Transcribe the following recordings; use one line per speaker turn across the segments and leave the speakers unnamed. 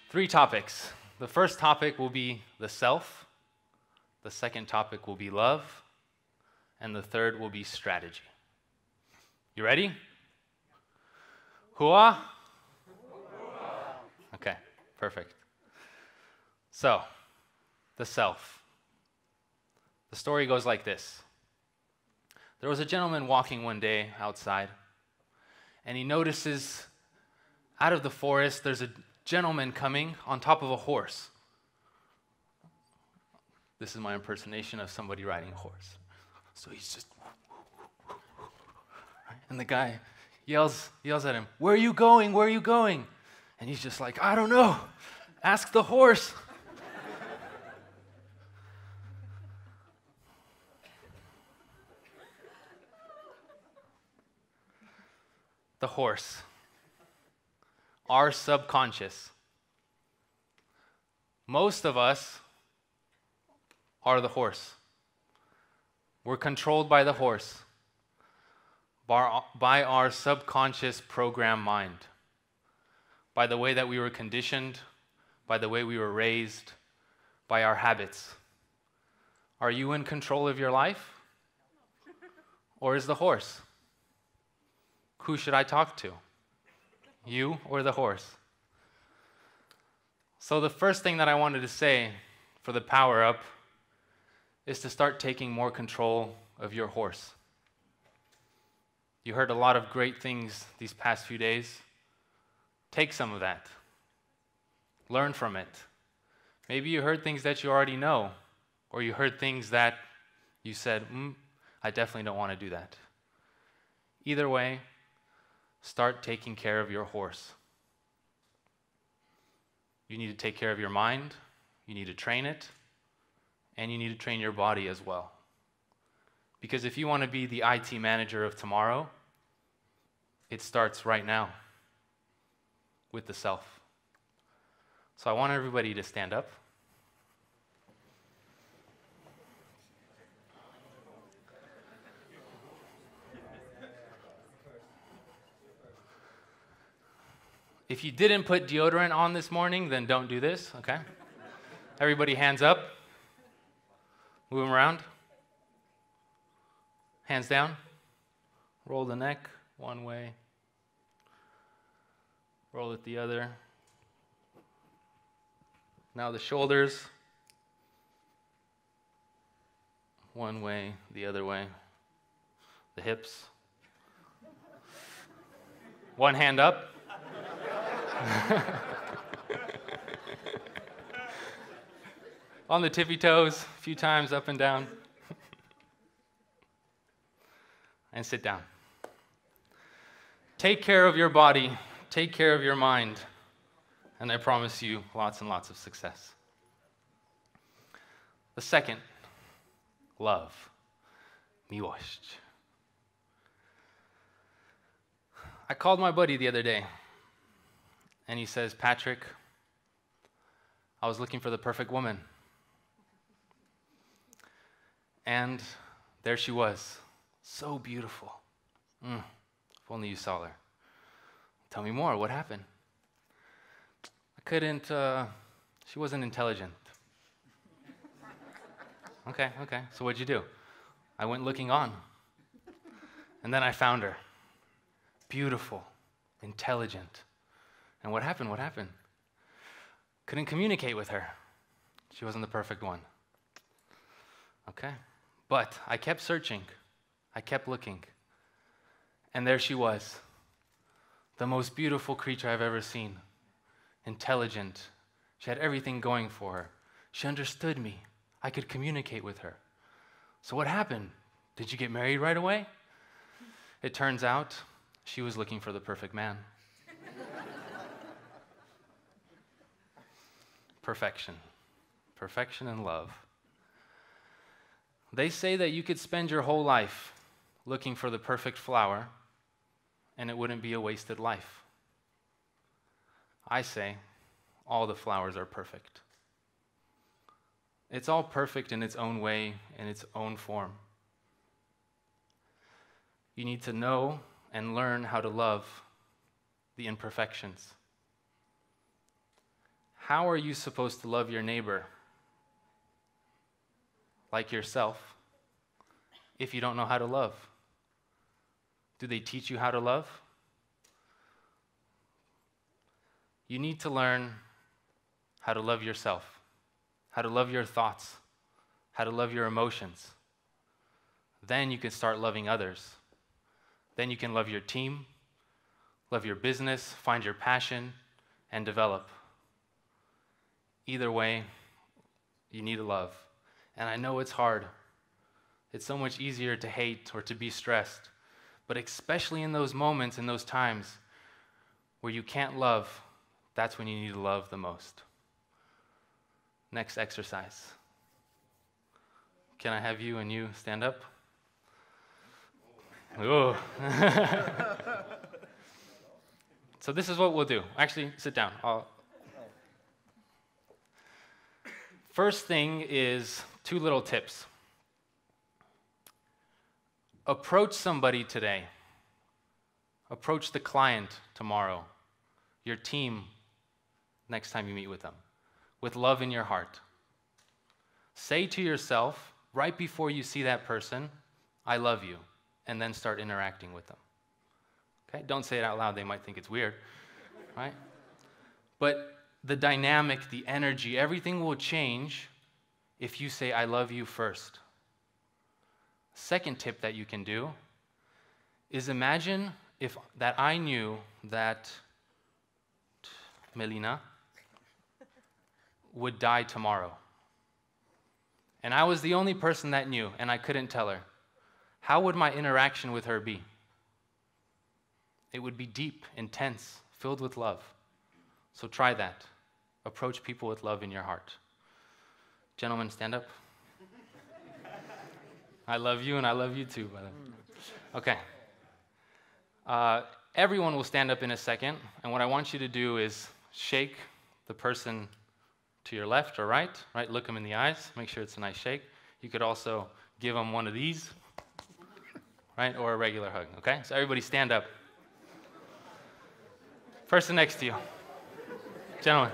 Three topics. The first topic will be the self. The second topic will be love. And the third will be strategy. You ready? Hua? Okay, perfect. So, the self. The story goes like this. There was a gentleman walking one day outside, and he notices out of the forest there's a gentleman coming on top of a horse. This is my impersonation of somebody riding a horse. So he's just, and the guy yells at him, "Where are you going? Where are you going?" And he's just like, "I don't know. Ask the horse." The horse. Our subconscious. Most of us are the horse. We're controlled by the horse, by our subconscious program mind, by the way that we were conditioned, by the way we were raised, by our habits. Are you in control of your life? Or is the horse? Who should I talk to? You or the horse? So the first thing that I wanted to say for the power up is to start taking more control of your horse. You heard a lot of great things these past few days. Take some of that. Learn from it. Maybe you heard things that you already know, or you heard things that you said, I definitely don't want to do that. Either way, start taking care of your horse. You need to take care of your mind, you need to train it, and you need to train your body as well. Because if you want to be the IT manager of tomorrow, it starts right now with the self. So I want everybody to stand up. If you didn't put deodorant on this morning, then don't do this, okay? Everybody hands up. Move them around. Hands down. Roll the neck one way. Roll it the other. Now the shoulders. One way, the other way. The hips. One hand up. On the tippy toes, a few times up and down. And sit down. Take care of your body, take care of your mind, and I promise you lots and lots of success. The second, love. Miłość. I called my buddy the other day, and he says, "Patrick, I was looking for the perfect woman. And there she was, so beautiful. If only you saw her. Tell me more, what happened?" I couldn't, she wasn't intelligent. Okay, so what'd you do? I went looking on. And then I found her. Beautiful, intelligent. And what happened? Couldn't communicate with her. She wasn't the perfect one. Okay. But I kept searching. I kept looking. And there she was. The most beautiful creature I've ever seen. Intelligent. She had everything going for her. She understood me. I could communicate with her. So what happened? Did you get married right away? It turns out she was looking for the perfect man. Perfection. Perfection and love. They say that you could spend your whole life looking for the perfect flower, and it wouldn't be a wasted life. I say all the flowers are perfect. It's all perfect in its own way, in its own form. You need to know and learn how to love the imperfections. How are you supposed to love your neighbor like yourself if you don't know how to love? Do they teach you how to love? You need to learn how to love yourself, how to love your thoughts, how to love your emotions. Then you can start loving others. Then you can love your team, love your business, find your passion, and develop. Either way, you need to love. And I know it's hard. It's so much easier to hate or to be stressed. But especially in those moments, in those times where you can't love, that's when you need to love the most. Next exercise. Can I have you and you stand up? Oh. So this is what we'll do. Actually, sit down. First thing is 2 little tips. Approach somebody today. Approach the client tomorrow. Your team next time you meet with them. With love in your heart. Say to yourself, right before you see that person, I love you, and then start interacting with them. Okay? Don't say it out loud, they might think it's weird, right? But the dynamic, the energy, everything will change if you say, I love you first. Second tip that you can do is imagine if that I knew that Melina would die tomorrow. And I was the only person that knew, and I couldn't tell her. How would my interaction with her be? It would be deep, intense, filled with love. So try that. Approach people with love in your heart. Gentlemen, stand up. I love you, and I love you too, by the way. Okay. Everyone will stand up in a second, and what I want you to do is shake the person to your left or right, look them in the eyes, make sure it's a nice shake. You could also give them one of these, right, or a regular hug, okay? So everybody stand up. Person next to you. Gentlemen.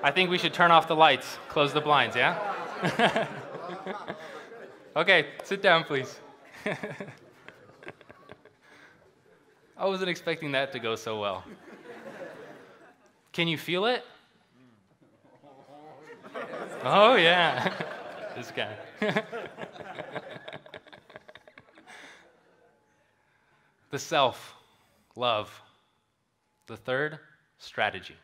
I think we should turn off the lights, close the blinds, yeah? Okay, sit down, please. I wasn't expecting that to go so well. Can you feel it? Oh, yeah. This guy. The self, love. The third, strategy.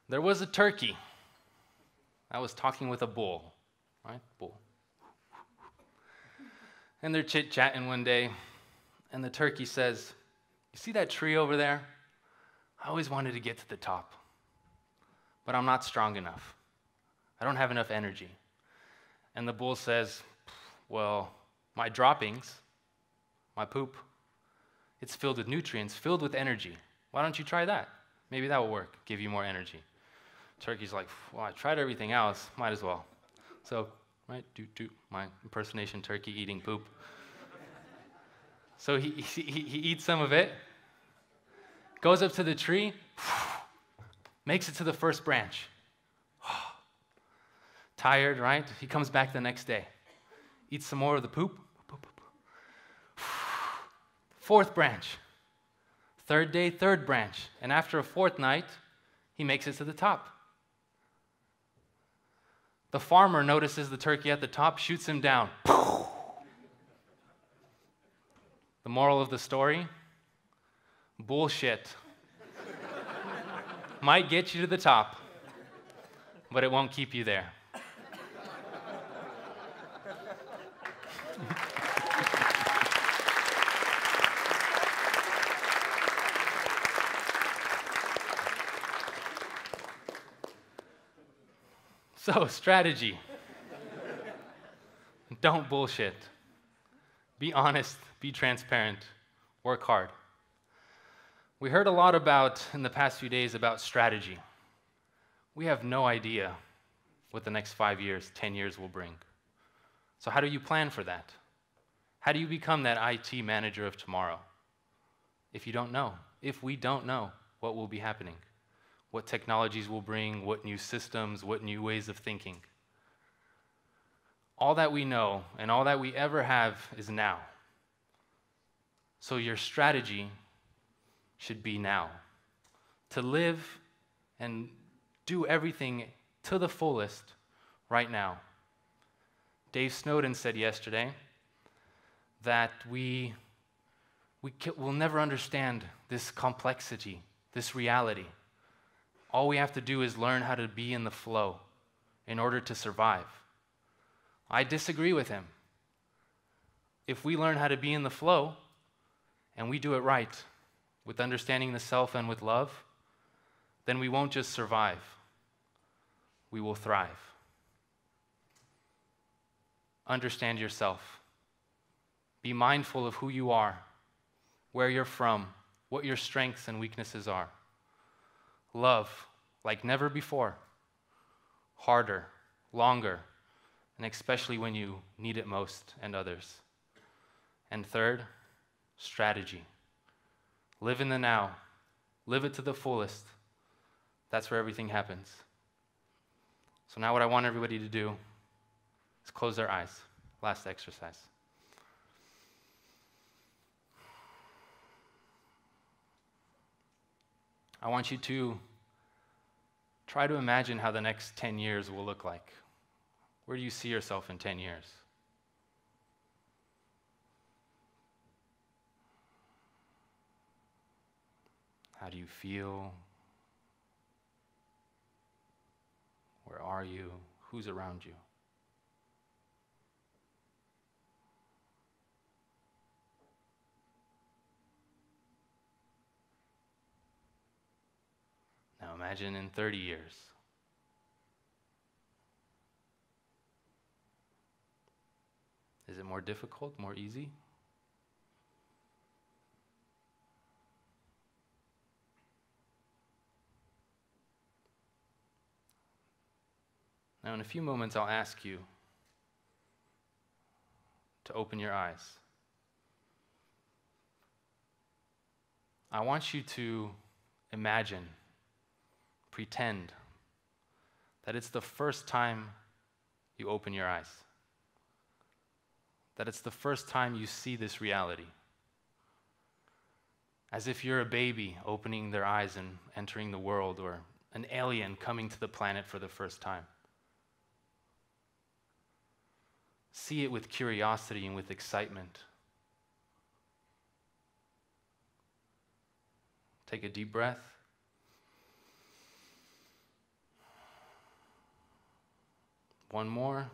There was a turkey that was talking with a bull, right? Bull. And they're chit-chatting one day, and the turkey says, you see that tree over there? I always wanted to get to the top, but I'm not strong enough. I don't have enough energy. And the bull says, well, my droppings, my poop, it's filled with nutrients, filled with energy. Why don't you try that? Maybe that will work, give you more energy. Turkey's like, well, I tried everything else, might as well. So, right, my impersonation turkey eating poop. So he eats some of it, goes up to the tree, makes it to the first branch. Tired, right? He comes back the next day, eats some more of the poop. Fourth branch. Third day, third branch. And after a fourth night, he makes it to the top. The farmer notices the turkey at the top, shoots him down. The moral of the story? Bullshit. Might get you to the top, but it won't keep you there. So, strategy. Don't bullshit. Be honest, be transparent, work hard. We heard a lot in the past few days about strategy. We have no idea what the next 5 years, 10 years will bring. So how do you plan for that? How do you become that IT manager of tomorrow? If you don't know, if we don't know what will be happening, what technologies will bring, what new systems, what new ways of thinking. All that we know and all that we ever have is now. So your strategy should be now. To live and do everything to the fullest right now. Dave Snowden said yesterday that we will never understand this complexity, this reality. All we have to do is learn how to be in the flow in order to survive. I disagree with him. If we learn how to be in the flow and we do it right, with understanding the self and with love, then we won't just survive, we will thrive. Understand yourself. Be mindful of who you are, where you're from, what your strengths and weaknesses are. Love like never before, harder, longer, and especially when you need it most and others. And third, strategy. Live in the now. Live it to the fullest. That's where everything happens. So now what I want everybody to do is close their eyes. Last exercise. I want you to try to imagine how the next 10 years will look like. Where do you see yourself in 10 years? How do you feel? Where are you? Who's around you? Now imagine in 30 years. Is it more difficult, more easy? Now in a few moments I'll ask you to open your eyes. I want you to imagine, pretend that it's the first time you open your eyes. That it's the first time you see this reality. As if you're a baby opening their eyes and entering the world, or an alien coming to the planet for the first time. See it with curiosity and with excitement. Take a deep breath. One more.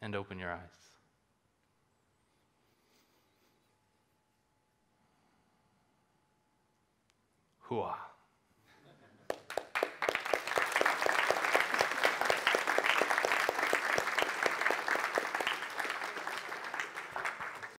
And open your eyes. Hua.